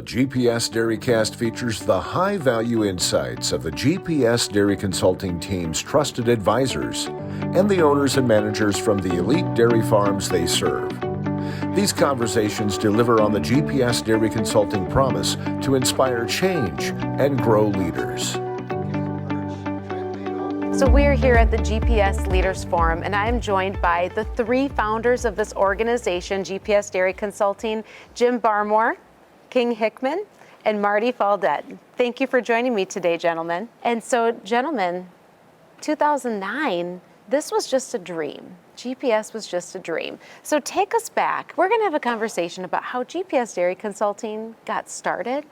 The GPS DairyCAST features the high-value insights of the GPS Dairy Consulting team's trusted advisors and the owners and managers from the elite dairy farms they serve. These conversations deliver on the GPS Dairy Consulting promise to inspire change and grow leaders. So we're here at the GPS Leaders Forum, and I'm joined by the three founders of this organization, GPS Dairy Consulting, Jim Barmore, King Hickman, and Marty Faldet. Thank you for joining me today, gentlemen. And so, gentlemen, 2009, this was just a dream. GPS was just a dream. So take us back. We're gonna have a conversation about how GPS Dairy Consulting got started,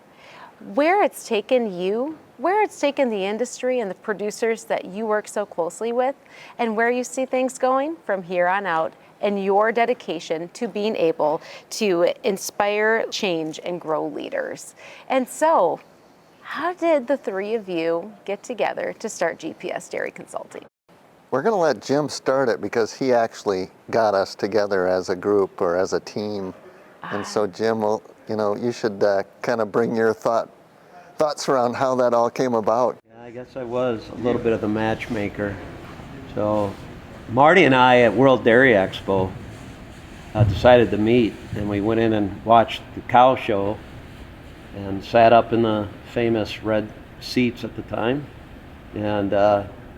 where it's taken you, where it's taken the industry and the producers that you work so closely with, and where you see things going from here on out, and your dedication to being able to inspire change and grow leaders. And so, how did the three of you get together to start GPS Dairy Consulting? We're going to let Jim start it because he actually got us together as a group or as a team. And so Jim, will, you should kind of bring your thoughts around how that all came about. Yeah, I guess I was a little bit of the matchmaker. So Marty and I at World Dairy Expo decided to meet, and we went in and watched the cow show and sat up in the famous red seats at the time. And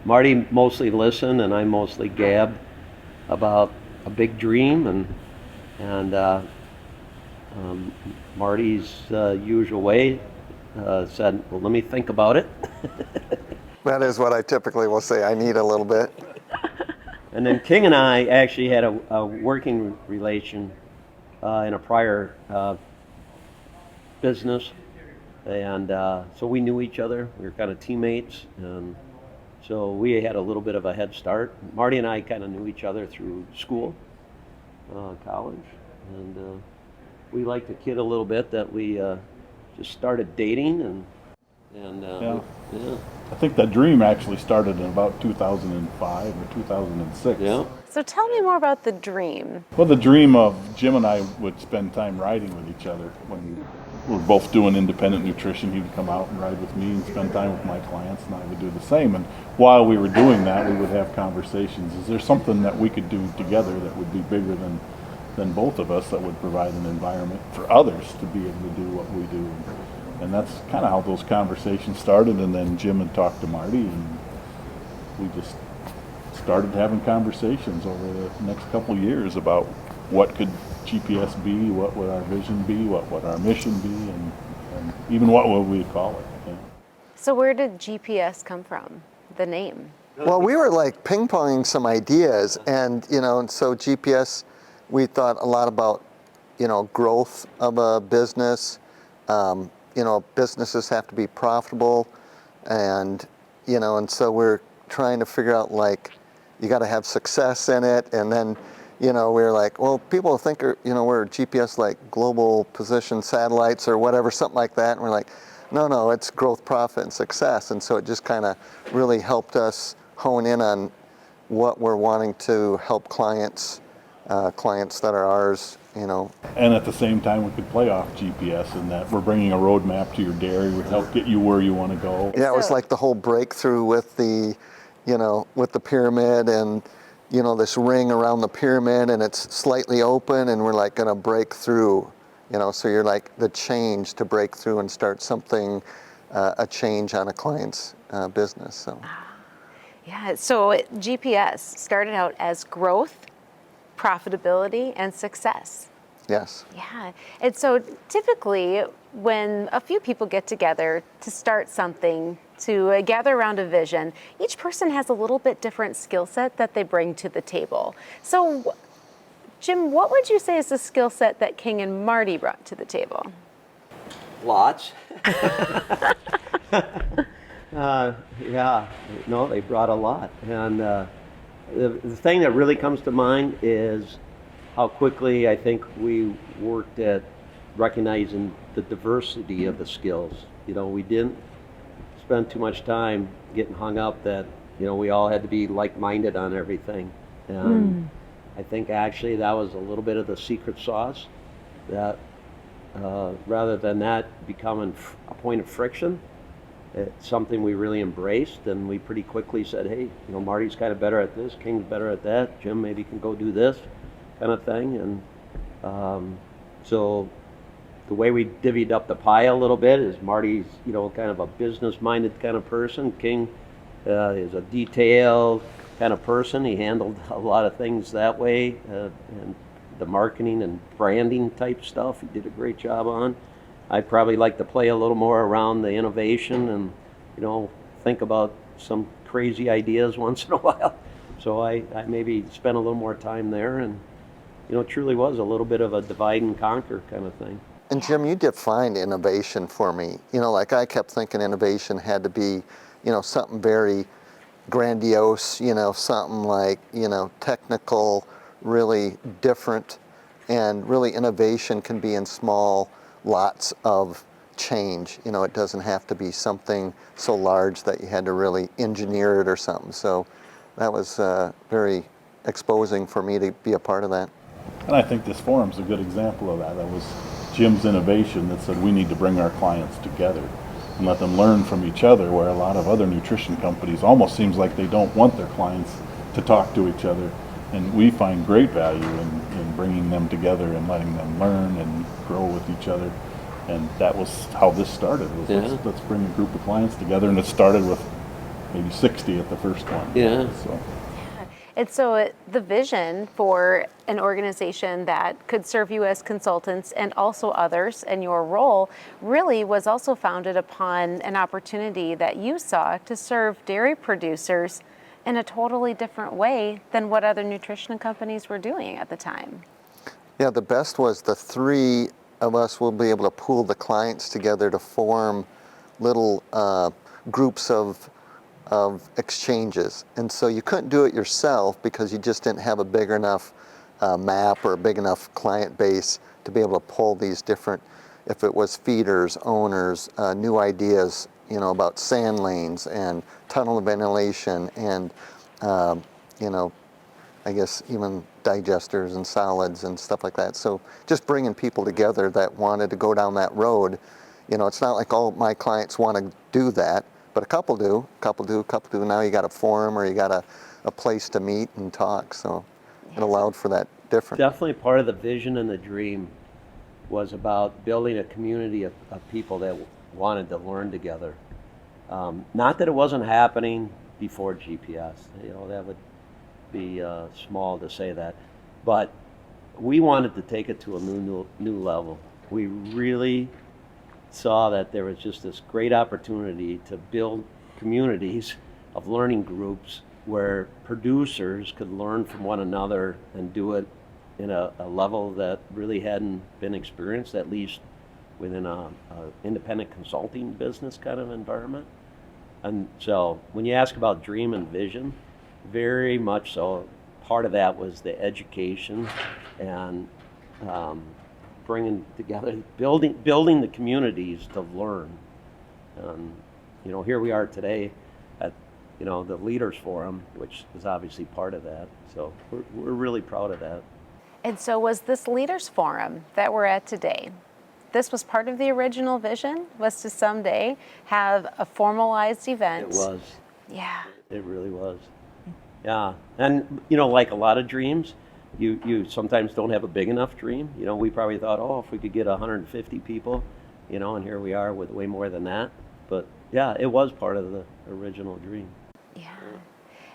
Marty mostly listened and I mostly gabbed about a big dream, and Marty's usual way said, well, let me think about it. That is what I typically will say. I need a little bit. And then King and I actually had a working relation in a prior business, and so we knew each other. We were kind of teammates, and so we had a little bit of a head start. Marty and I kind of knew each other through school, college, and we liked to kid a little bit that we just started dating, and yeah. I think that dream actually started in about 2005 or 2006. Yeah. So tell me more about the dream. Well, the dream of Jim and I would spend time riding with each other. When we were both doing independent nutrition, he would come out and ride with me and spend time with my clients, and I would do the same. And while we were doing that, we would have conversations. Is there something that we could do together that would be bigger than both of us, that would provide an environment for others to be able to do what we do? And that's kind of how those conversations started. And then Jim had talked to Marty, and we just started having conversations over the next couple of years about what could GPS be, what would our vision be, what would our mission be, and even what would we call it. Yeah. So where did GPS come from, the name? Well, we were like ping-ponging some ideas, and so GPS, we thought a lot about growth of a business. Businesses have to be profitable, and so we're trying to figure out, like, you got to have success in it. And then we're like, well, people think we're GPS, like global position satellites or whatever, something like that. And we're like, no, it's growth, profit, and success. And so it just kind of really helped us hone in on what we're wanting to help clients that are ours, And at the same time, we could play off GPS in that we're bringing a roadmap to your dairy. We help get you where you want to go. Yeah, it was like the whole breakthrough with the, with the pyramid, and this ring around the pyramid, and it's slightly open, and we're like going to break through. So you're like the change to break through and start something, a change on a client's business. So. Yeah. So GPS started out as growth, profitability, and success. Yes. Yeah. And so typically when a few people get together to start something, to gather around a vision, each person has a little bit different skill set that they bring to the table. So Jim, what would you say is the skill set that King and Marty brought to the table? Lots. They brought a lot. And the thing that really comes to mind is how quickly I think we worked at recognizing the diversity of the skills. We didn't spend too much time getting hung up that, we all had to be like-minded on everything. And I think actually that was a little bit of the secret sauce that rather than that becoming a point of friction, it's something we really embraced, and we pretty quickly said, hey, Marty's kind of better at this, King's better at that, Jim maybe can go do this kind of thing. And so the way we divvied up the pie a little bit is Marty's, kind of a business-minded kind of person. King is a detailed kind of person. He handled a lot of things that way, and the marketing and branding type stuff he did a great job on. I'd probably like to play a little more around the innovation and, think about some crazy ideas once in a while. So I maybe spent a little more time there, and, it truly was a little bit of a divide and conquer kind of thing. And Jim, you defined innovation for me. Like I kept thinking innovation had to be, something very grandiose, something like, technical, really different, and really innovation can be in small lots of change. It doesn't have to be something so large that you had to really engineer it or something. So that was very exposing for me to be a part of that. And I think this forum's a good example of that. That was Jim's innovation that said we need to bring our clients together and let them learn from each other, where a lot of other nutrition companies almost seems like they don't want their clients to talk to each other. And we find great value in bringing them together and letting them learn and grow with each other. And that was how this started. Let's bring a group of clients together, and it started with maybe 60 at the first one. Yeah. So. And so the vision for an organization that could serve you as consultants and also others in your role really was also founded upon an opportunity that you saw to serve dairy producers in a totally different way than what other nutrition companies were doing at the time. Yeah, the best was the three of us will be able to pool the clients together to form little groups of exchanges. And so you couldn't do it yourself because you just didn't have a big enough map or a big enough client base to be able to pull these different, if it was feeders, owners, new ideas, about sand lanes and tunnel ventilation and, I guess even digesters and solids and stuff like that. So just bringing people together that wanted to go down that road, it's not like all my clients want to do that, but a couple do. Now you got a forum or you got a place to meet and talk. So it allowed for that difference. Definitely part of the vision and the dream was about building a community of people that wanted to learn together. Not that it wasn't happening before GPS. That would be small to say that. But we wanted to take it to a new level. We really saw that there was just this great opportunity to build communities of learning groups where producers could learn from one another and do it in a level that really hadn't been experienced, at least within a independent consulting business kind of environment. And so when you ask about dream and vision, very much so, part of that was the education and bringing together, building the communities to learn. And here we are today at the Leaders Forum, which is obviously part of that. So we're really proud of that. And so was this Leaders Forum that we're at today, this was part of the original vision, was to someday have a formalized event? It was. Yeah. It really was. Yeah. And like a lot of dreams, you sometimes don't have a big enough dream. We probably thought, if we could get 150 people, and here we are with way more than that. But yeah, it was part of the original dream. Yeah.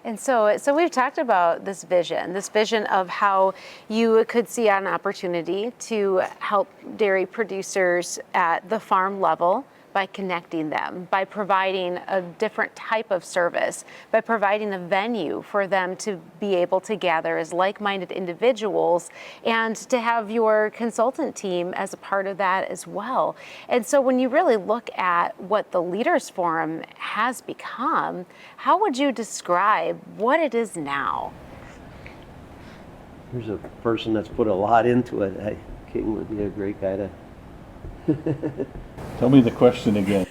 And so we've talked about this vision of how you could see an opportunity to help dairy producers at the farm level by connecting them, by providing a different type of service, by providing a venue for them to be able to gather as like-minded individuals, and to have your consultant team as a part of that as well. And so when you really look at what the Leaders Forum has become, how would you describe what it is now? Here's a person that's put a lot into it. King would be a great guy to... Tell me the question again.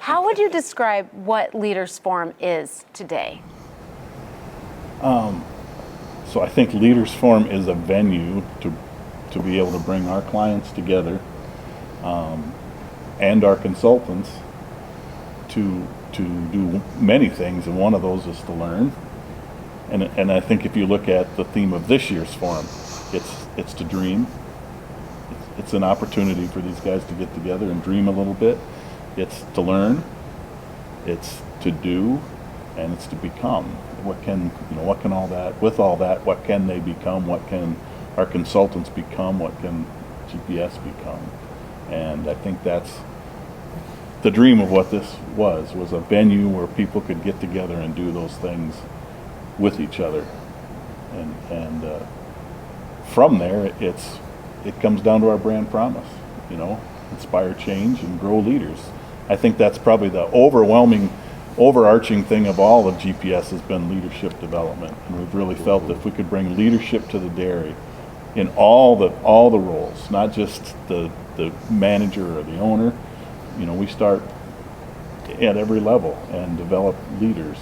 How would you describe what Leaders Forum is today? So I think Leaders Forum is a venue to to be able to bring our clients together and our consultants to do many things, and one of those is to learn. And I think if you look at the theme of this year's forum, it's to dream. It's an opportunity for these guys to get together and dream a little bit. It's to learn, it's to do, and it's to become. What can all that, with all that, what can they become? What can our consultants become? What can GPS become? And I think that's the dream of what this was a venue where people could get together and do those things with each other. And from there, it comes down to our brand promise, inspire change and grow leaders. I think that's probably the overarching thing of all of GPS has been leadership development. And we've really felt that if we could bring leadership to the dairy in all the roles, not just the manager or the owner, we start at every level and develop leaders.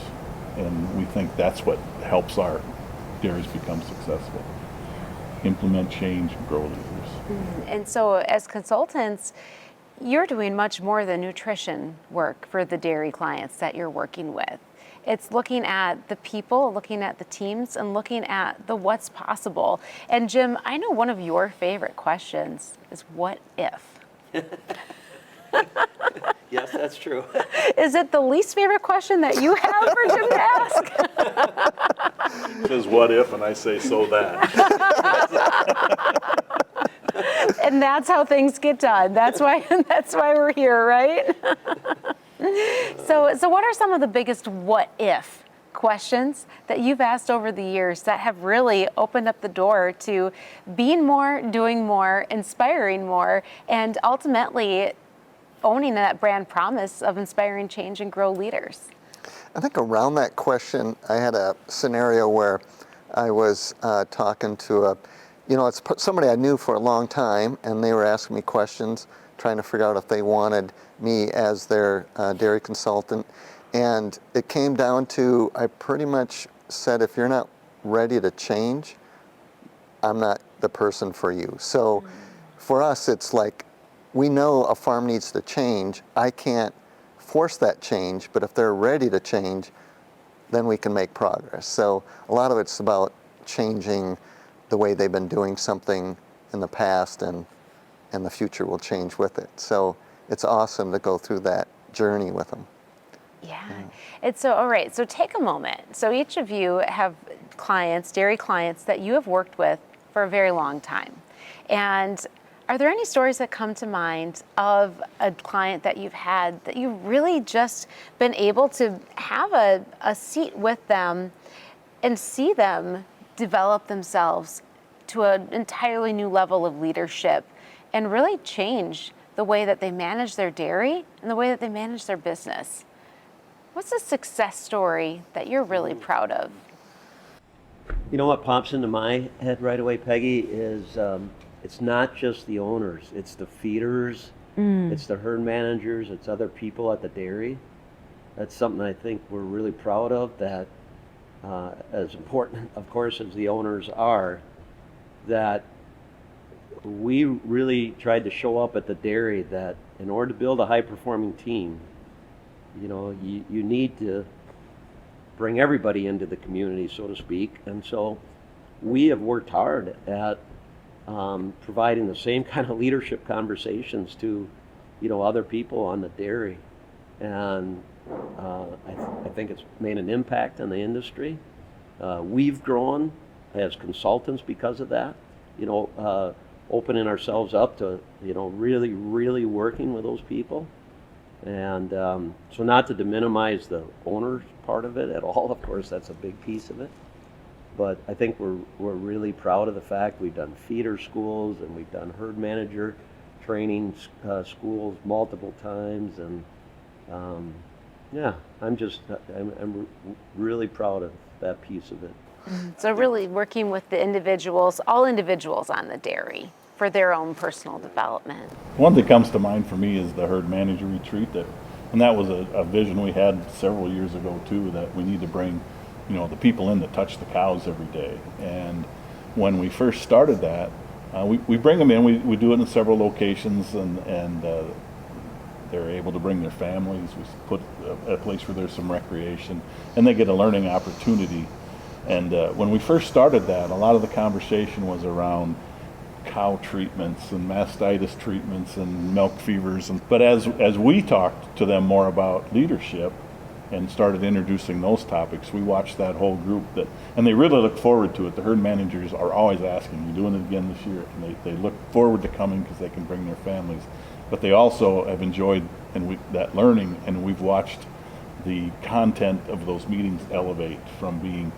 And we think that's what helps our dairies become successful. Implement change and grow leaders. And so as consultants, you're doing much more than nutrition work for the dairy clients that you're working with. It's looking at the people, looking at the teams, and looking at the what's possible. And Jim, I know one of your favorite questions is what if? Yes, that's true. Is it the least favorite question that you have for Jim to ask? It says what if, and I say so that. And that's how things get done. That's why we're here, right? So what are some of the biggest what if questions that you've asked over the years that have really opened up the door to being more, doing more, inspiring more, and ultimately owning that brand promise of inspiring change and grow leaders? I think around that question, I had a scenario where I was talking to it's somebody I knew for a long time, and they were asking me questions, trying to figure out if they wanted me as their dairy consultant. And it came down to, I pretty much said, if you're not ready to change, I'm not the person for you. So for us, it's like, we know a farm needs to change. I can't force that change, but if they're ready to change, then we can make progress. So a lot of it's about changing the way they've been doing something in the past, and the future will change with it. So it's awesome to go through that journey with them. Yeah. And so, all right, so take a moment. So each of you have clients, dairy clients, that you have worked with for a very long time. And are there any stories that come to mind of a client that you've had that you've really just been able to have a seat with them and see them develop themselves to an entirely new level of leadership and really change the way that they manage their dairy and the way that they manage their business? What's a success story that you're really proud of? You know what pops into my head right away, Peggy, is it's not just the owners, it's the feeders, it's the herd managers, it's other people at the dairy. That's something I think we're really proud of, that as important, of course, as the owners are, that we really tried to show up at the dairy that in order to build a high-performing team, you need to bring everybody into the community, so to speak. And so we have worked hard at providing the same kind of leadership conversations to, other people on the dairy. And I think it's made an impact on the industry. We've grown as consultants because of that, opening ourselves up to, really, really working with those people. And so not to minimize the owner's part of it at all, of course, that's a big piece of it. But I think we're really proud of the fact we've done feeder schools and we've done herd manager training schools multiple times. And I'm really proud of that piece of it. So really working with the individuals, all individuals on the dairy for their own personal development. One that comes to mind for me is the herd manager retreat, and that was a vision we had several years ago too, that we need to bring, the people in that touch the cows every day. And when we first started that, We bring them in. We do it in several locations, and they're able to bring their families. We put a place where there's some recreation, and they get a learning opportunity. And when we first started that, a lot of the conversation was around cow treatments and mastitis treatments and milk fevers. But as we talked to them more about leadership and started introducing those topics, we watched that whole group and they really look forward to it. The herd managers are always asking, "You doing it again this year?" And they look forward to coming because they can bring their families. But they also have enjoyed that learning, and we've watched the content of those meetings elevate from being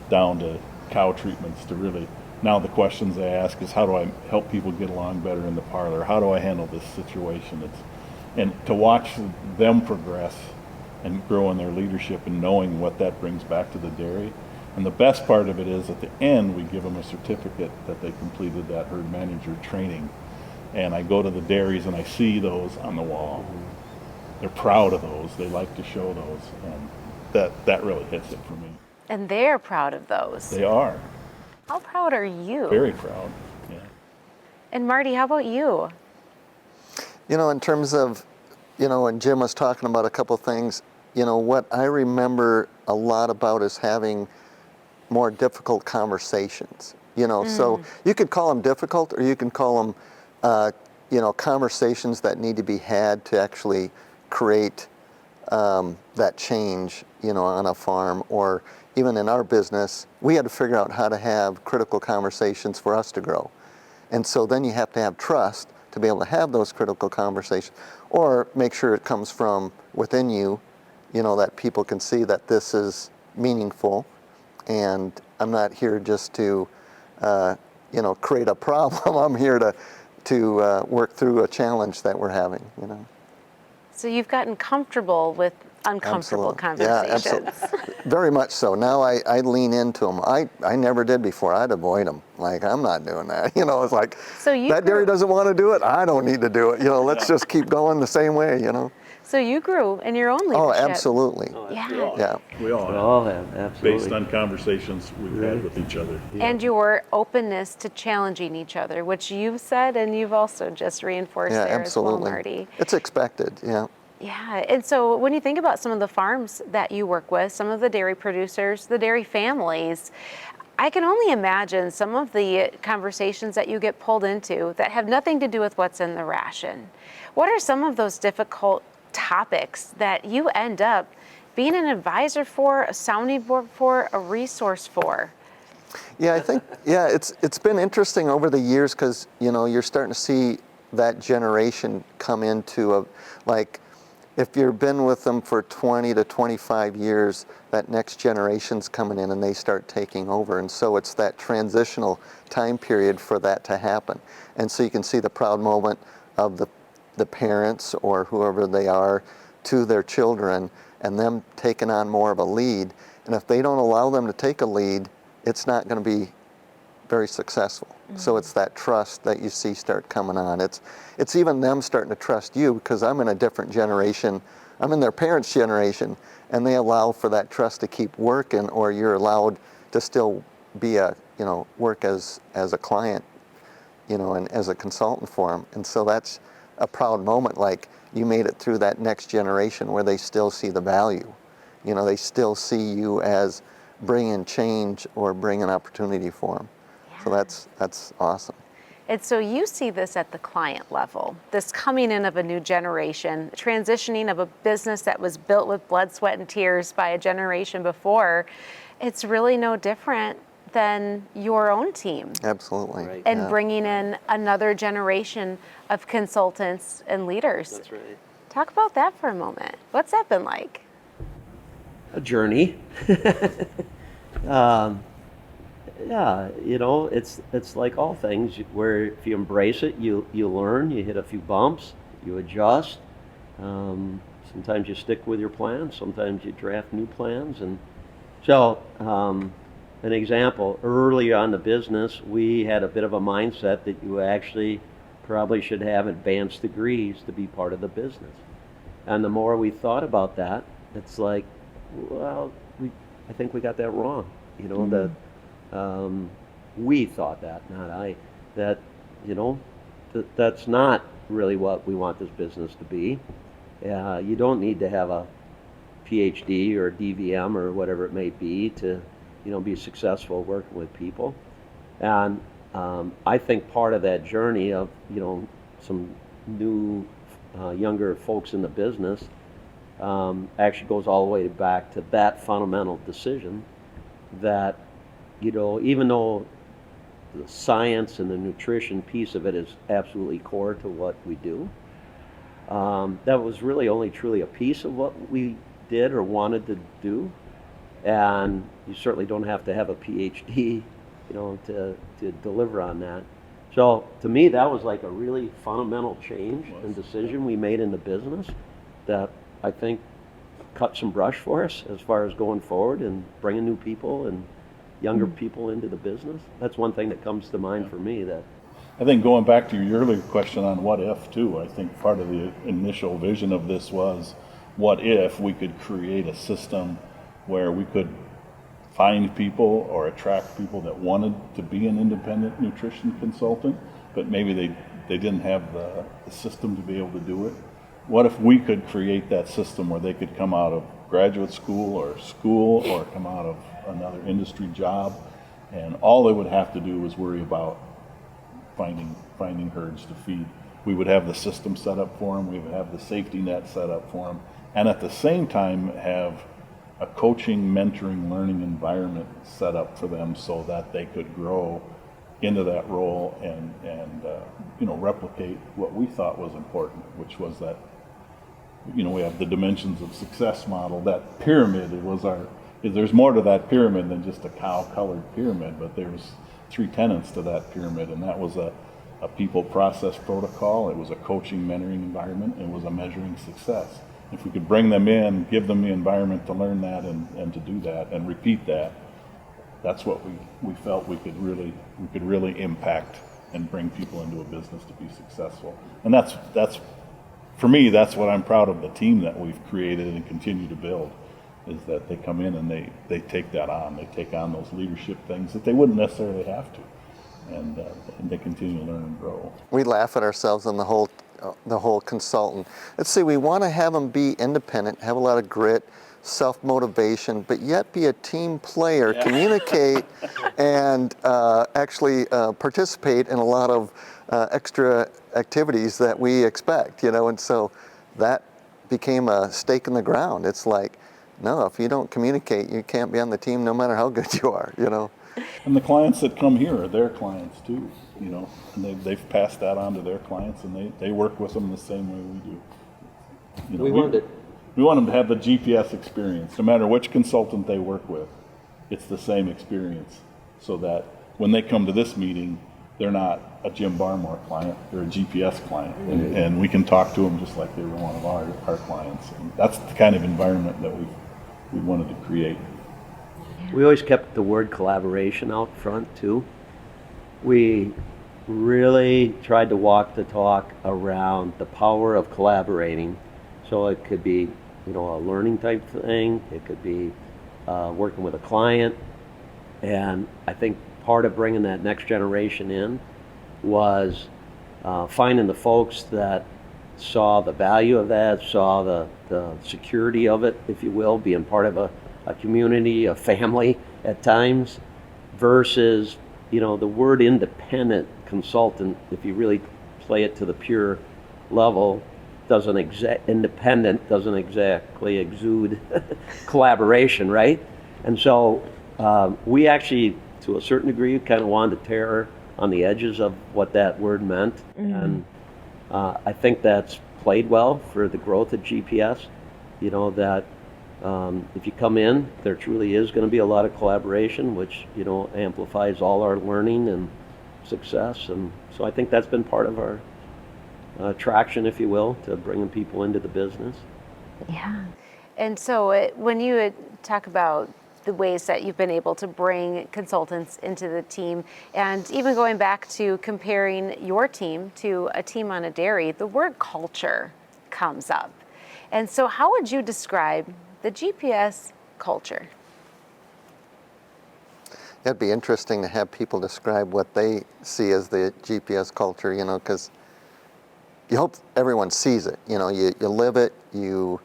down to cow treatments to really, now the questions they ask is, how do I help people get along better in the parlor? How do I handle this situation? And to watch them progress and grow in their leadership and knowing what that brings back to the dairy. And the best part of it is at the end, we give them a certificate that they completed that herd manager training. And I go to the dairies and I see those on the wall. They're proud of those. They like to show those. And that really hits it for me. And they're proud of those. They are. How proud are you? Very proud, yeah. And Marty, how about you? In terms of, when Jim was talking about a couple things, what I remember a lot about is having more difficult conversations. So you could call them difficult, or you can call them conversations that need to be had to actually create that change, on a farm, or even in our business. We had to figure out how to have critical conversations for us to grow. And so then you have to have trust to be able to have those critical conversations, or make sure it comes from within you, that people can see that this is meaningful, and I'm not here just to, create a problem. I'm here to work through a challenge that we're having, So you've gotten comfortable with uncomfortable conversations. Yeah, absolutely. Very much so. Now I lean into them. I never did before. I'd avoid them. Like, I'm not doing that. It's like, So that dairy doesn't want to do it. I don't need to do it. Let's just keep going the same way, So you grew in your own leadership. Oh, absolutely. Yeah. We all We have. all have, absolutely. Based on conversations we've had with each other. And your openness to challenging each other, which you've said and you've also just reinforced Yeah, there absolutely. as well, Marty. It's expected, yeah. Yeah, and so when you think about some of the farms that you work with, some of the dairy producers, the dairy families, I can only imagine some of the conversations that you get pulled into that have nothing to do with what's in the ration. What are some of those difficult topics that you end up being an advisor for, a sounding board for, a resource for? Yeah, I think, it's been interesting over the years, because, you're starting to see that generation come into if you've been with them for 20 to 25 years, that next generation's coming in and they start taking over. And so it's that transitional time period for that to happen. And so you can see the proud moment of the parents or whoever they are to their children, and them taking on more of a lead. And if they don't allow them to take a lead, it's not going to be very successful. So it's that trust that you see start coming on. It's even them starting to trust you, because I'm in a different generation. I'm in their parents' generation, and they allow for that trust to keep working, or you're allowed to still be work as a client, and as a consultant for them. And so that's a proud moment, like you made it through that next generation where they still see the value. They still see you as bringing change or bringing opportunity for them. So that's awesome. And so you see this at the client level, this coming in of a new generation, transitioning of a business that was built with blood, sweat, and tears by a generation before. It's really no different than your own team. Absolutely. Right. And bringing in another generation of consultants and leaders. That's right. Talk about that for a moment. What's that been like? A journey. Yeah, it's like all things, where if you embrace it, you learn, you hit a few bumps, you adjust. Sometimes you stick with your plans, sometimes you draft new plans. And so, an example, early on the business, we had a bit of a mindset that you actually probably should have advanced degrees to be part of the business. And the more we thought about that, it's like, well, I think we got that wrong. We thought that, not I, that that's not really what we want this business to be. You don't need to have a PhD or DVM or whatever it may be to, be successful working with people. And I think part of that journey of, some new, younger folks in the business actually goes all the way back to that fundamental decision that, even though the science and the nutrition piece of it is absolutely core to what we do, that was really only truly a piece of what we did or wanted to do. And you certainly don't have to have a PhD, to deliver on that. So to me, that was like a really fundamental change and decision we made in the business that I think cut some brush for us as far as going forward and bringing new people and younger people into the business. That's one thing that comes to mind for me. That I think going back to your earlier question on what if too, I think part of the initial vision of this was, what if we could create a system where we could find people or attract people that wanted to be an independent nutrition consultant, but maybe they didn't have the system to be able to do it. What if we could create that system where they could come out of graduate school or come out of another industry job, and all they would have to do was worry about finding herds to feed. We would have the system set up for them, we would have the safety net set up for them, and at the same time have a coaching, mentoring, learning environment set up for them so that they could grow into that role and replicate what we thought was important, which was that, we have the dimensions of success model. That pyramid, there's more to that pyramid than just a cow-colored pyramid, but there's 3 tenets to that pyramid, and that was a people process protocol, it was a coaching, mentoring environment, it was a measuring success. If we could bring them in, give them the environment to learn that and to do that and repeat that, that's what we felt we could really impact and bring people into a business to be successful. And that's for me, that's what I'm proud of the team that we've created and continue to build, is that they come in and they take that on. They take on those leadership things that they wouldn't necessarily have to. And they continue to learn and grow. We laugh at ourselves on the whole consultant. Let's see, we want to have them be independent, have a lot of grit, self-motivation, but yet be a team player, communicate, and actually participate in a lot of extra activities that we expect, and so that became a stake in the ground. It's like, no, if you don't communicate, you can't be on the team no matter how good you are, And the clients that come here are their clients too, and they've passed that on to their clients, and they work with them the same way we do. We want them to have the GPS experience. No matter which consultant they work with, it's the same experience, so that when they come to this meeting, they're not a Jim Barmore client, they're a GPS client. And we can talk to them just like they were one of our clients. And that's the kind of environment that we wanted to create. We always kept the word collaboration out front too. We really tried to walk the talk around the power of collaborating. So it could be, a learning type thing. It could be working with a client. And I think part of bringing that next generation in was finding the folks that saw the value of that, saw the security of it, if you will, being part of a community, a family at times, versus, the word independent consultant, if you really play it to the pure level, independent doesn't exactly exude collaboration, right? And so we actually, to a certain degree, kind of wanted to tear on the edges of what that word meant. And I think that's played well for the growth of GPS, that if you come in, there truly is going to be a lot of collaboration, which, amplifies all our learning and success. And so I think that's been part of our traction, if you will, to bringing people into the business. Yeah. And so when you talk about the ways that you've been able to bring consultants into the team, and even going back to comparing your team to a team on a dairy, the word culture comes up. And so how would you describe the GPS culture? it'd be interesting to have people describe what they see as the GPS culture, you know, because you hope everyone sees it. You know, you live it, you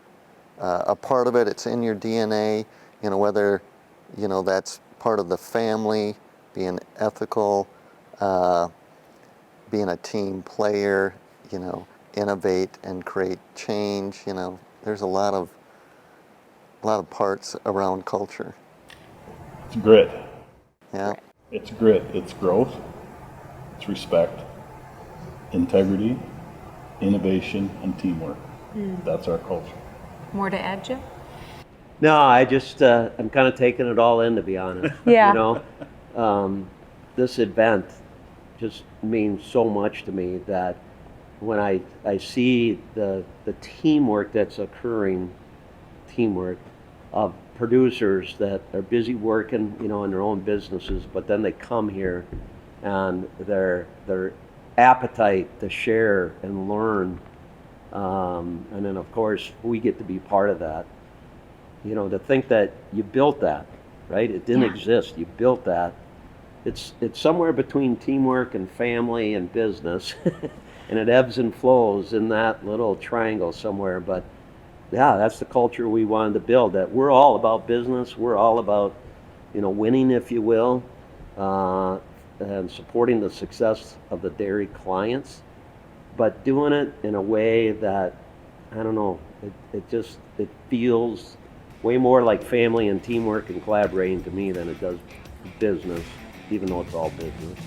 a part of it, it's in your DNA, you know, whether, you know, that's part of the family, being ethical, being a team player, you know, innovate and create change, you know, there's a lot of parts around culture. It's grit. Yeah. It's grit. It's growth. It's respect, integrity, innovation, and teamwork. That's our culture. More to add, Jim? No, I just, I'm kind of taking it all in, to be honest. Yeah. You know, this event just means so much to me that when I see the teamwork that's occurring, teamwork of producers that are busy working, you know, in their own businesses, but then they come here and their appetite to share and learn, and then of course we get to be part of that. You know, to think that you built that, right? It didn't exist. You built that. It's somewhere between teamwork and family and business, and it ebbs and flows in that little triangle somewhere. But yeah, that's the culture we wanted to build. That we're all about business. We're all about, you know, winning, if you will, and supporting the success of the dairy clients, but doing it in a way that, I don't know, it feels way more like family and teamwork and collaborating to me than it does business, even though it's all business.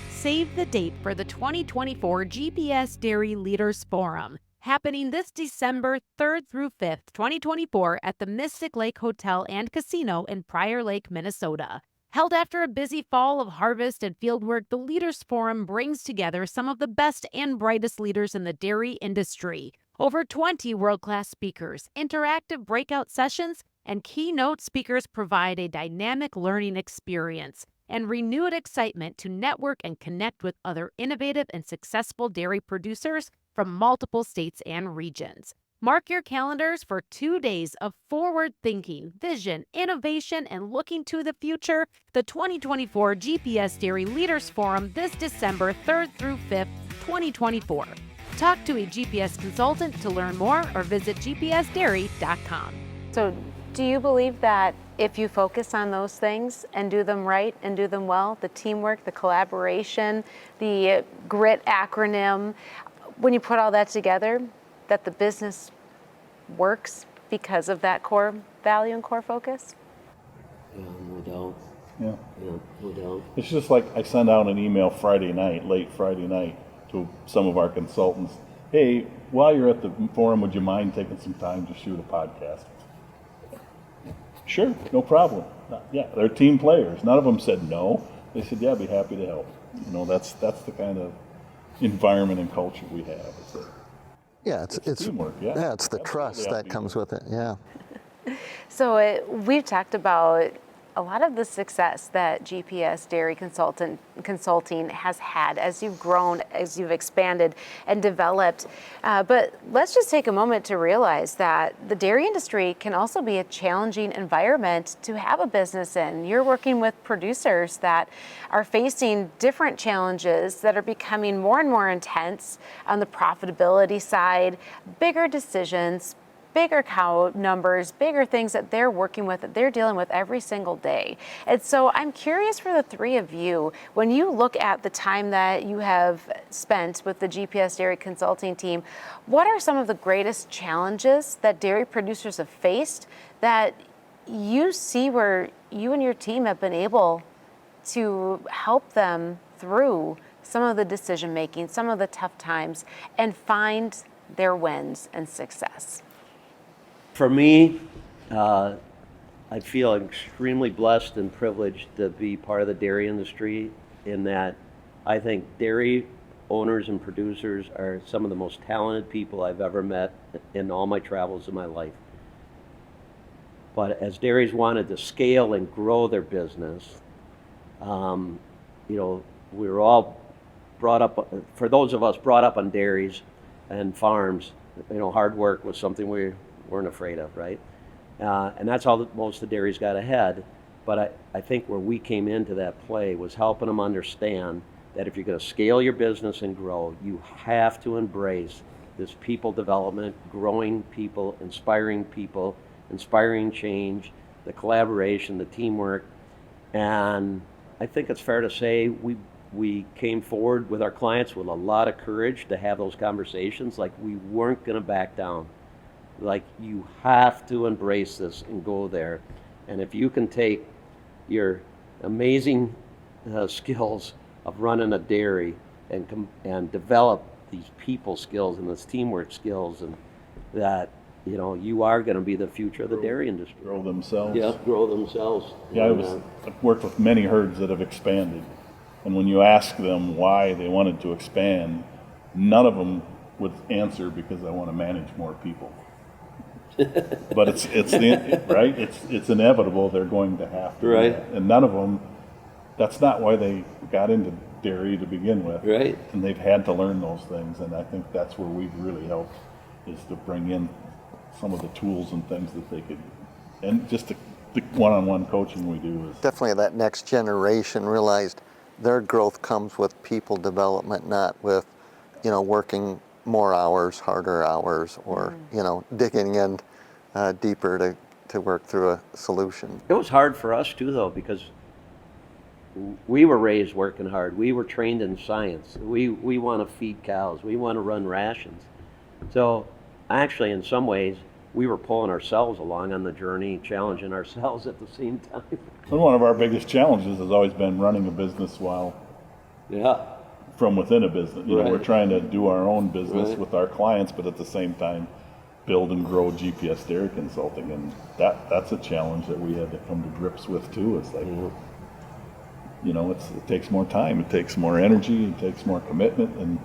Save the date for the 2024 GPS Dairy Leaders Forum, happening this December 3rd through 5th, 2024 at the Mystic Lake Hotel and Casino in Prior Lake, Minnesota. Held after a busy fall of harvest and fieldwork, the Leaders Forum brings together some of the best and brightest leaders in the dairy industry. Over 20 world-class speakers, interactive breakout sessions, and keynote speakers provide a dynamic learning experience and renewed excitement to network and connect with other innovative and successful dairy producers from multiple states and regions. Mark your calendars for 2 days of forward-thinking, vision, innovation, and looking to the future. The 2024 GPS Dairy Leaders Forum this December 3rd through 5th, 2024. Talk to a GPS consultant to learn more or visit gpsdairy.com. So do you believe that if you focus on those things and do them right and do them well, the teamwork, the collaboration, the GRIT acronym, when you put all that together, that the business works because of that core value and core focus? Yeah, no doubt. Yeah. Yeah, no doubt. It's just like I sent out an email Friday night, late Friday night, to some of our consultants. Hey, while you're at the forum, would you mind taking some time to shoot a podcast? Sure, no problem. Yeah, they're team players. None of them said no. They said, yeah, I'd be happy to help. You know, that's the kind of environment and culture we have. It's teamwork. Yeah, it's the trust that comes with it. Yeah. So we've talked about a lot of the success that GPS Dairy Consulting has had as you've grown, as you've expanded and developed. But let's just take a moment to realize that the dairy industry can also be a challenging environment to have a business in. You're working with producers that are facing different challenges that are becoming more and more intense on the profitability side, bigger decisions, bigger cow numbers, bigger things that they're working with, that they're dealing with every single day. And so I'm curious for the three of you, when you look at the time that you have spent with the GPS Dairy Consulting team, what are some of the greatest challenges that dairy producers have faced that you see where you and your team have been able to help them through some of the decision making, some of the tough times, and find their wins and success? For me, I feel extremely blessed and privileged to be part of the dairy industry, in that I think dairy owners and producers are some of the most talented people I've ever met in all my travels in my life. But as dairies wanted to scale and grow their business, you know, we were all brought up, for those of us brought up on dairies and farms, you know, hard work was something we weren't afraid of, right? And that's how most of the dairies got ahead. But I think where we came into that play was helping them understand that if you're going to scale your business and grow, you have to embrace this people development, growing people, inspiring change, the collaboration, the teamwork. And I think it's fair to say we came forward with our clients with a lot of courage to have those conversations. Like, we weren't going to back down. Like, you have to embrace this and go there. And if you can take your amazing skills of running a dairy and develop these people skills and this teamwork skills, and that, you know, you are going to be the future of the dairy industry. Grow themselves. Yeah, grow themselves. Yeah, I've worked with many herds that have expanded, and when you ask them why they wanted to expand, none of them would answer because I want to manage more people. But it's right. It's inevitable. They're going to have to. Right. And none of them. That's not why they got into dairy to begin with. Right. And they've had to learn those things. And I think that's where we've really helped, is to bring in some of the tools and things that they could, and just the one-on-one coaching we do is Definitely that next generation realized their growth comes with people development, not with, you know, working more hours, harder hours, or, you know, digging in deeper to work through a solution. It was hard for us too, though, because we were raised working hard. We were trained in science. We want to feed cows. We want to run rations. So actually, in some ways, we were pulling ourselves along on the journey, challenging ourselves at the same time. and one of our biggest challenges has always been running a business while Yeah. from within a business. You know, Right. we're trying to do our own business Right. with our clients, but at the same time, build and grow GPS Dairy Consulting, and that's a challenge that we had to come to grips with too. It's like, you know, it takes more time, it takes more energy, it takes more commitment, and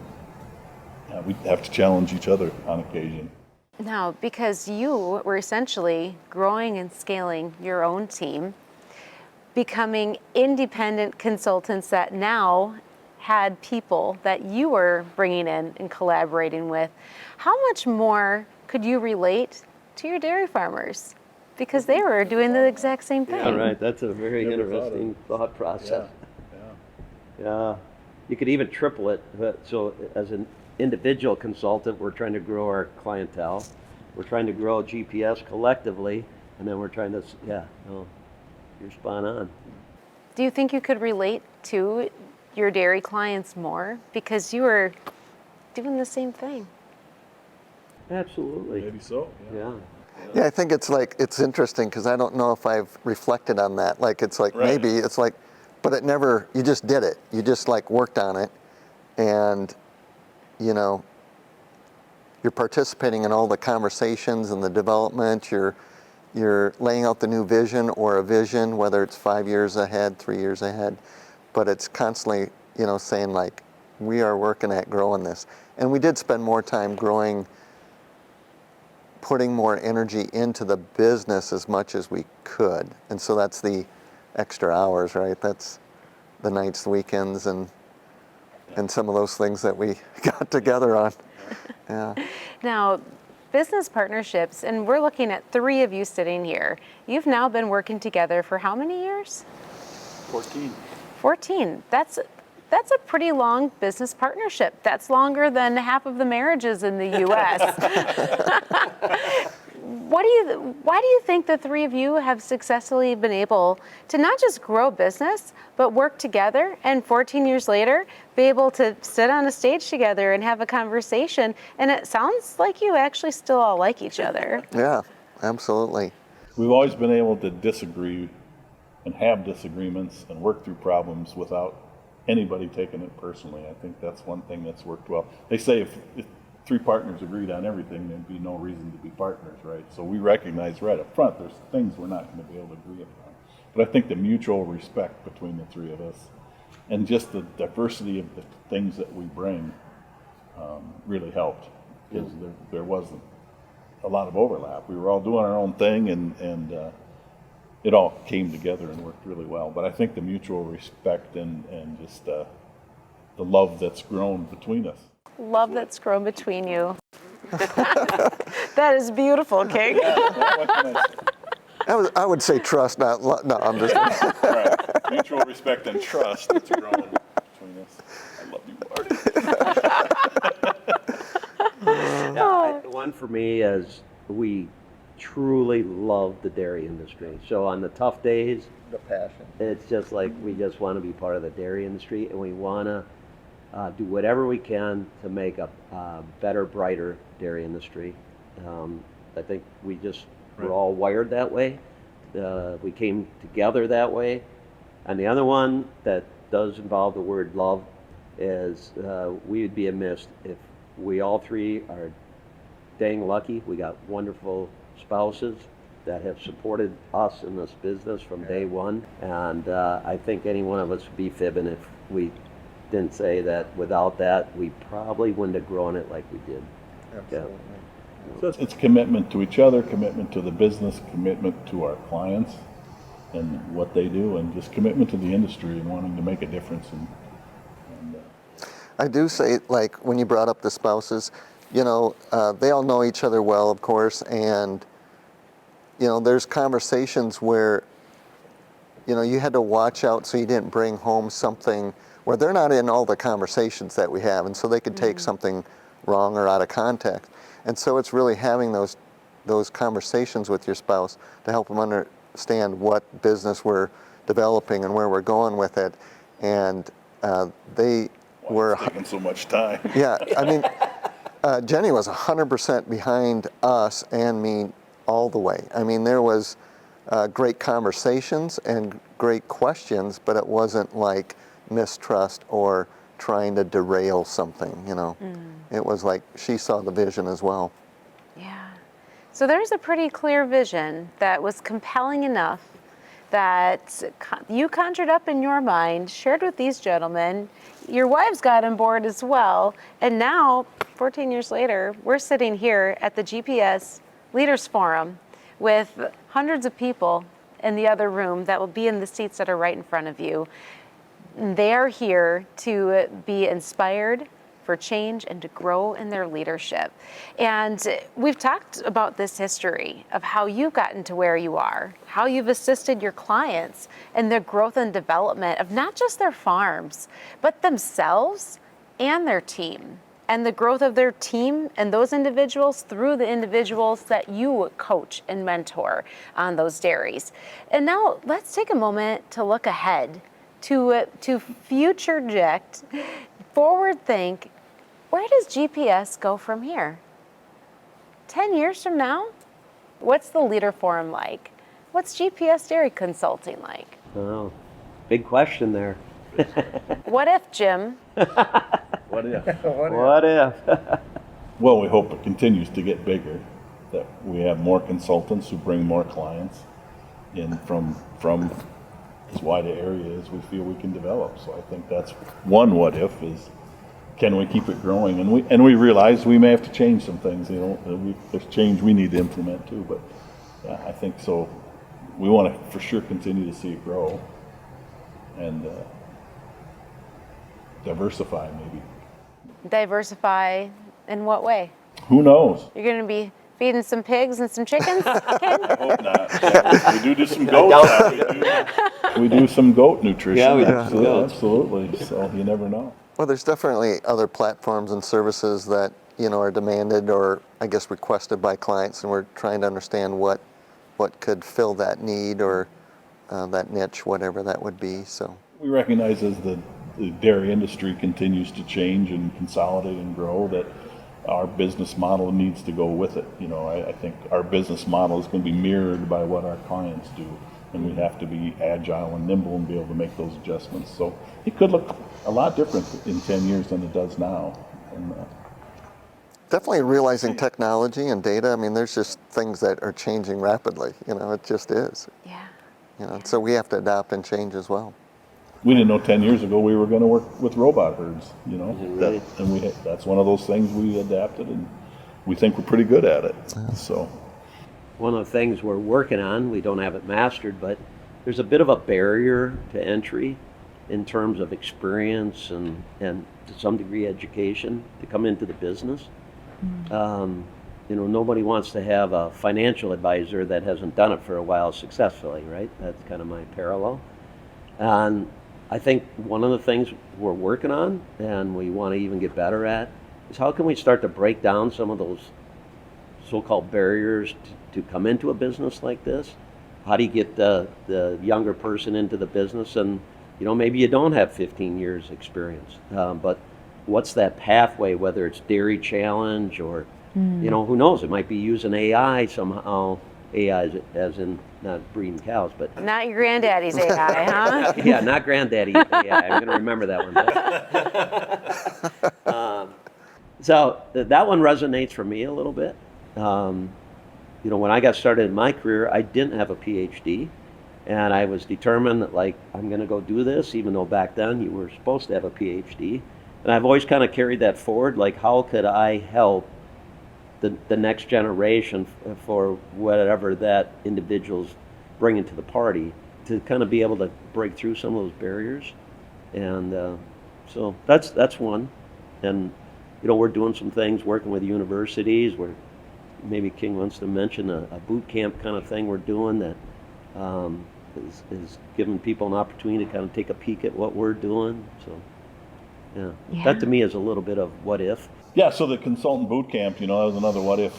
we have to challenge each other on occasion. Now, because you were essentially growing and scaling your own team, becoming independent consultants that now had people that you were bringing in and collaborating with, how much more could you relate to your dairy farmers? Because they were doing the exact same thing. Yeah, right. That's a very Never thought of interesting thought process. Yeah. Yeah. You could even triple it. So as an individual consultant, we're trying to grow our clientele. We're trying to grow GPS collectively, and then we're trying to, you're spot on. Do you think you could relate to your dairy clients more because you were doing the same thing? Absolutely. Maybe so. Yeah. Yeah, I think it's interesting because I don't know if I've reflected on that. Like, it's like, Right. maybe it's like, but it never, you just did it. You just like worked on it, and, you know, you're participating in all the conversations and the development. You're laying out the new vision or a vision, whether it's 5 years ahead, 3 years ahead, but it's constantly, you know, saying like, we are working at growing this. And we did spend more time growing, putting more energy into the business as much as we could. And so that's the extra hours, right? That's the nights, the weekends, and some of those things that we got together on. Yeah. Now, business partnerships, and we're looking at 3 of you sitting here. You've now been working together for how many years? 14. 14. That's a pretty long business partnership. That's longer than half of the marriages in the U.S. Why do you think the 3 of you have successfully been able to not just grow business, but work together, and 14 years later, be able to sit on a stage together and have a conversation? And it sounds like you actually still all like each other. Yeah, absolutely. We've always been able to disagree and have disagreements and work through problems without anybody taking it personally. I think that's one thing that's worked well. They say if 3 partners agreed on everything, there'd be no reason to be partners, right? So we recognize right up front there's things we're not going to be able to agree upon. But I think the mutual respect between the 3 of us and just the diversity of the things that we bring really helped, because there wasn't a lot of overlap. We were all doing our own thing, and it all came together and worked really well. But I think the mutual respect and just the love that's grown between us. Love that's grown between you. That is beautiful, King. What can I say? I would say trust, not no. I'm just. Right. Mutual respect and trust that's growing between us. I love you, Marty. One for me is we truly love the dairy industry. So on the tough days, The passion. it's just like we just want to be part of the dairy industry, and we want to do whatever we can to make a better, brighter dairy industry. I think we're all wired that way. We came together that way. And the other one that does involve the word love is we would be amiss if we all three are dang lucky. We got wonderful spouses that have supported us in this business from day one. And I think any one of us would be fibbing if we didn't say that without that, we probably wouldn't have grown it like we did. Absolutely. So it's commitment to each other, commitment to the business, commitment to our clients and what they do, and just commitment to the industry and wanting to make a difference. I do say, like, when you brought up the spouses, they all know each other well, of course, and, there's conversations where, you had to watch out so you didn't bring home something where they're not in all the conversations that we have, and so they could take something wrong or out of context. And so it's really having those conversations with your spouse to help them understand what business we're developing and where we're going with it. And they were It's taking so much time. yeah, I mean, Jenny was 100% behind us and me all the way. I mean, there was great conversations and great questions, but it wasn't like mistrust or trying to derail something, It was like she saw the vision as well. Yeah. So there's a pretty clear vision that was compelling enough that you conjured up in your mind, shared with these gentlemen. Your wives got on board as well. And now, 14 years later, we're sitting here at the GPS Leaders Forum with hundreds of people in the other room that will be in the seats that are right in front of you. They are here to be inspired for change and to grow in their leadership. And we've talked about this history of how you've gotten to where you are, how you've assisted your clients in their growth and development of not just their farms, but themselves and their team, and the growth of their team and those individuals through the individuals that you coach and mentor on those dairies. And now let's take a moment to look ahead, to future project, forward think. Where does GPS go from here? 10 years from now? What's the Leader Forum like? What's GPS Dairy Consulting like? Oh, big question there. What if, Jim? What if? What if? Well, we hope it continues to get bigger, that we have more consultants who bring more clients in from as wide an area as we feel we can develop. So I think that's one what if is, can we keep it growing? And we realize we may have to change some things. There's change we need to implement too. But yeah, I think so. We want to for sure continue to see it grow and diversify maybe. Diversify in what way? Who knows? You're going to be feeding some pigs and some chickens? Ken? I hope not. Yeah, we do some goats. We do some goat nutrition. Yeah, we do some goats. Absolutely. So you never know. Well, there's definitely other platforms and services that, are demanded or, I guess, requested by clients, and we're trying to understand what could fill that need or that niche, whatever that would be. So We recognize as the dairy industry continues to change and consolidate and grow that our business model needs to go with it. I think our business model is going to be mirrored by what our clients do, and we have to be agile and nimble and be able to make those adjustments. So it could look a lot different in 10 years than it does now. And, definitely realizing technology and data. I mean, there's just things that are changing rapidly. It just is. Yeah. So we have to adapt and change as well. we didn't know 10 years ago we were going to work with robot herds, Right. That's one of those things we adapted, and we think we're pretty good at it. So One of the things we're working on, we don't have it mastered, but there's a bit of a barrier to entry in terms of experience and to some degree education to come into the business. nobody wants to have a financial advisor that hasn't done it for a while successfully, right? That's kind of my parallel. And I think one of the things we're working on, and we want to even get better at, is how can we start to break down some of those so-called barriers to come into a business like this? How do you get the younger person into the business? And maybe you don't have 15 years experience, but what's that pathway, whether it's Dairy Challenge or who knows, it might be using AI somehow. AI as in not breeding cows, but Not your granddaddy's AI, huh? yeah, not granddaddy AI. I'm going to remember that one. So that one resonates for me a little bit. When I got started in my career, I didn't have a PhD, and I was determined that I'm going to go do this, even though back then you were supposed to have a PhD. And I've always kind of carried that forward, how could I help the next generation for whatever that individual's bringing to the party, to kind of be able to break through some of those barriers. And so that's one. And we're doing some things working with universities where maybe King wants to mention a boot camp kind of thing we're doing that is giving people an opportunity to kind of take a peek at what we're doing. So yeah. That to me is a little bit of what if. Yeah, so the consultant boot camp, that was another what if.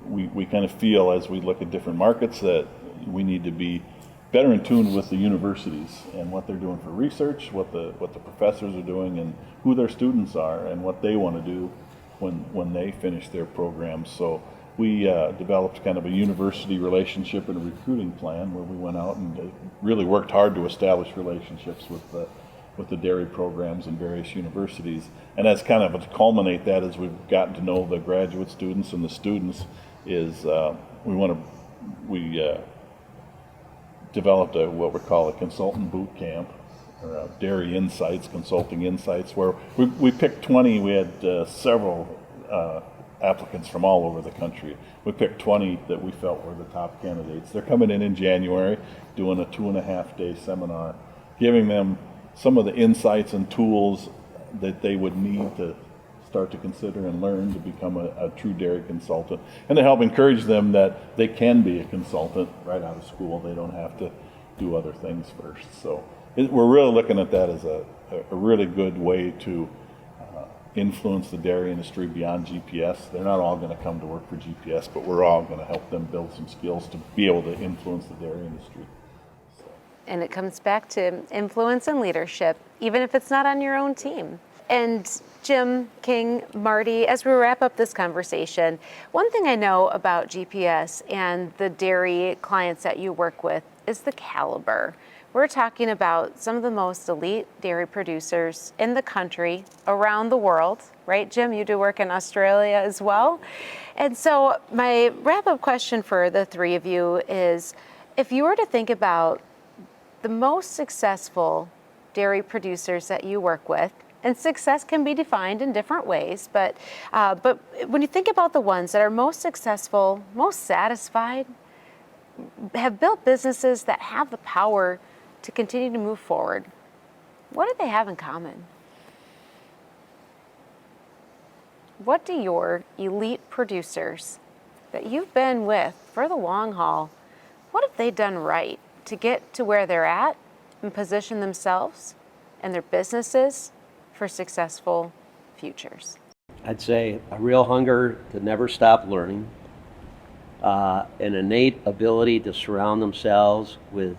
We kind of feel as we look at different markets that we need to be better in tune with the universities and what they're doing for research, what the professors are doing, and who their students are, and what they want to do when they finish their programs. So we developed kind of a university relationship and a recruiting plan where we went out and really worked hard to establish relationships with the dairy programs in various universities. And as kind of to culminate that, as we've gotten to know the graduate students and the students, is we developed what we call a consultant boot camp, or Dairy Insights, Consulting Insights, where we picked 20. We had several applicants from all over the country. We picked 20 that we felt were the top candidates. They're coming in January, doing a 2.5-day seminar, giving them some of the insights and tools that they would need to start to consider and learn to become a true dairy consultant, and to help encourage them that they can be a consultant right out of school. They don't have to do other things first. So we're really looking at that as a really good way to influence the dairy industry beyond GPS. They're not all going to come to work for GPS, but we're all going to help them build some skills to be able to influence the dairy industry. And it comes back to influence and leadership, even if it's not on your own team. And Jim, King, Marty, as we wrap up this conversation, one thing I know about GPS and the dairy clients that you work with is the caliber. We're talking about some of the most elite dairy producers in the country, around the world, right? Jim, you do work in Australia as well. And so my wrap-up question for the three of you is, if you were to think about the most successful dairy producers that you work with, and success can be defined in different ways, but when you think about the ones that are most successful, most satisfied, have built businesses that have the power to continue to move forward, what do they have in common? What do your elite producers that you've been with for the long haul, what have they done right to get to where they're at and position themselves and their businesses for successful futures? I'd say a real hunger to never stop learning, an innate ability to surround themselves with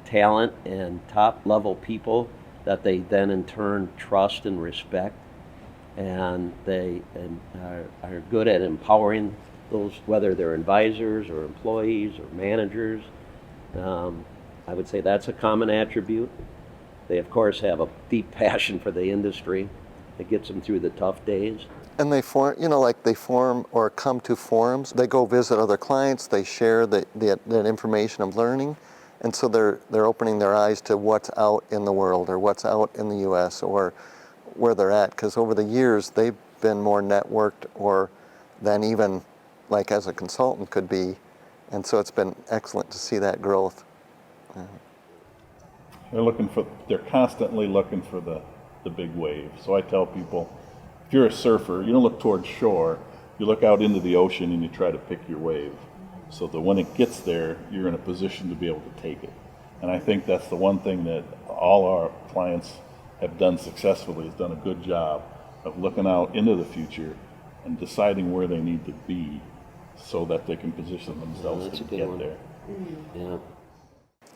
talent and top level people that they then in turn trust and respect, and they are good at empowering those, whether they're advisors or employees or managers. I would say that's a common attribute. They, of course, have a deep passion for the industry that gets them through the tough days. And they form, they form or come to forums. They go visit other clients. They share that information of learning. And so they're opening their eyes to what's out in the world, or what's out in the U.S., or where they're at. Because over the years, they've been more networked than even as a consultant could be. And so it's been excellent to see that growth. They're constantly looking for the big wave. So I tell people, if you're a surfer, you don't look towards shore, you look out into the ocean and you try to pick your wave, so that when it gets there, you're in a position to be able to take it. And I think that's the one thing that all our clients have done successfully, has done a good job of looking out into the future and deciding where they need to be so that they can position themselves to get there. Yeah.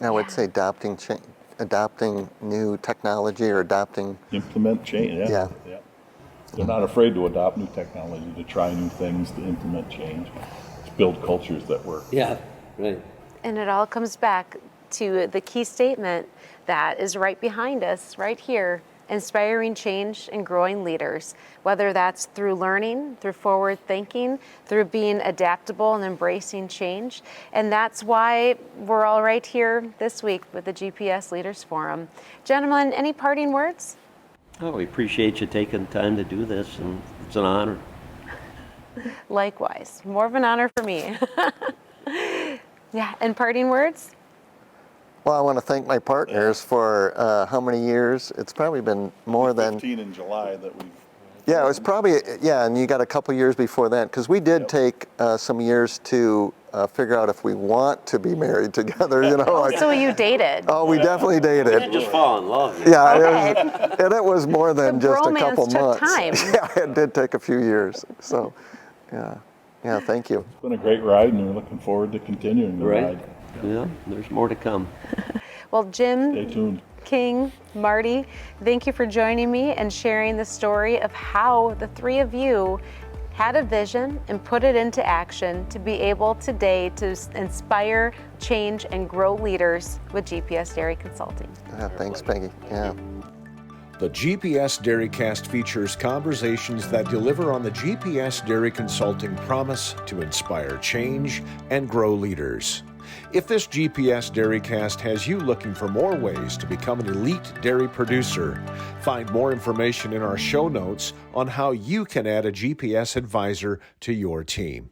I would say adopting new technology or adopting. Implement change, yeah. They're not afraid to adopt new technology, to try new things, to implement change, to build cultures that work. Yeah, right. And it all comes back to the key statement that is right behind us, right here: inspiring change and growing leaders, whether that's through learning, through forward thinking, through being adaptable and embracing change. And that's why we're all right here this week with the GPS Leaders Forum. Gentlemen, any parting words? Oh, we appreciate you taking the time to do this, and it's an honor. Likewise, more of an honor for me. Yeah, and parting words? Well, I want to thank my partners for how many years? It's probably been more than 15 in July that we've. Yeah, it was probably, and you got a couple years before that, because we did take some years to figure out if we want to be married together, you know. Like, So you dated. oh, we definitely dated. You just fall in love. Yeah, Okay. and it was more than The just a bromance couple took months. time. Yeah, it did take a few years. So, yeah, thank you. It's been a great ride, and we're looking forward to continuing the Right. ride. Yeah, there's more to come. Well, Jim, Stay tuned. King, Marty, thank you for joining me and sharing the story of how the three of you had a vision and put it into action to be able today to inspire, change, and grow leaders with GPS Dairy Consulting. Yeah, thanks, Peggy. Yeah. The GPS DairyCAST features conversations that deliver on the GPS Dairy Consulting promise to inspire change and grow leaders. If this GPS DairyCAST has you looking for more ways to become an elite dairy producer, find more information in our show notes on how you can add a GPS advisor to your team.